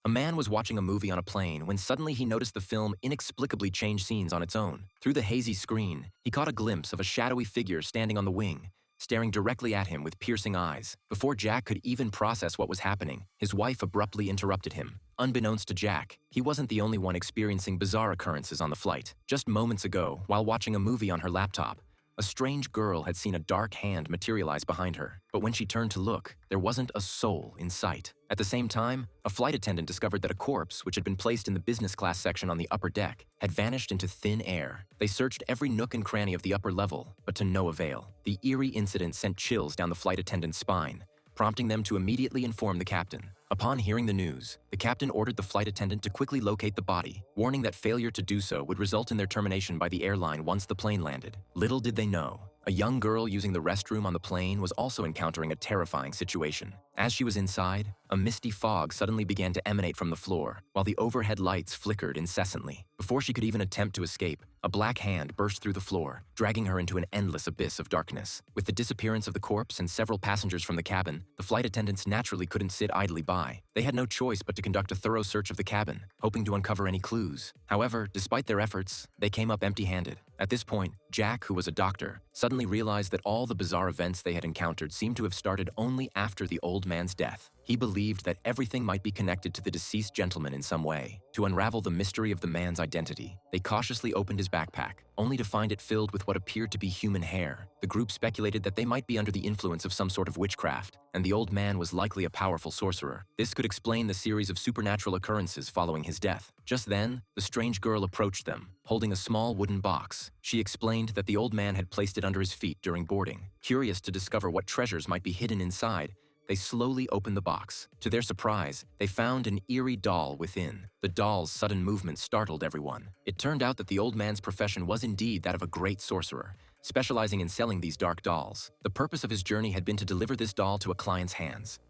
A man was watching a movie on a plane when suddenly he noticed the film inexplicably change scenes on its own. Through the hazy screen, he caught a glimpse of a shadowy figure standing on the wing, staring directly at him with piercing eyes. Before Jack could even process what was happening, his wife abruptly interrupted him. Unbeknownst to Jack, he wasn't the only one experiencing bizarre occurrences on the flight. Just moments ago, while watching a movie on her laptop, a strange girl had seen a dark hand materialize behind her, but when she turned to look, there wasn't a soul in sight. At the same time, a flight attendant discovered that a corpse, which had been placed in the business class section on the upper deck, had vanished into thin air. They searched every nook and cranny of the upper level, but to no avail. The eerie incident sent chills down the flight attendant's spine, prompting them to immediately inform the captain. Upon hearing the news, the captain ordered the flight attendant to quickly locate the body, warning that failure to do so would result in their termination by the airline once the plane landed. Little did they know, a young girl using the restroom on the plane was also encountering a terrifying situation. As she was inside, a misty fog suddenly began to emanate from the floor, while the overhead lights flickered incessantly. Before she could even attempt to escape, a black hand burst through the floor, dragging her into an endless abyss of darkness. With the disappearance of the corpse and several passengers from the cabin, the flight attendants naturally couldn't sit idly by. They had no choice but to conduct a thorough search of the cabin, hoping to uncover any clues. However, despite their efforts, they came up empty-handed. At this point, Jack, who was a doctor, suddenly realized that all the bizarre events they had encountered seemed to have started only after the old man's death. He believed that everything might be connected to the deceased gentleman in some way. To unravel the mystery of the man's identity, they cautiously opened his backpack, only to find it filled with what appeared to be human hair. The group speculated that they might be under the influence of some sort of witchcraft, and the old man was likely a powerful sorcerer. This could explain the series of supernatural occurrences following his death. Just then, the strange girl approached them, holding a small wooden box. She explained that the old man had placed it under his feet during boarding. Curious to discover what treasures might be hidden inside, they slowly opened the box. To their surprise, they found an eerie doll within. The doll's sudden movement startled everyone. It turned out that the old man's profession was indeed that of a great sorcerer, specializing in selling these dark dolls. The purpose of his journey had been to deliver this doll to a client's hands.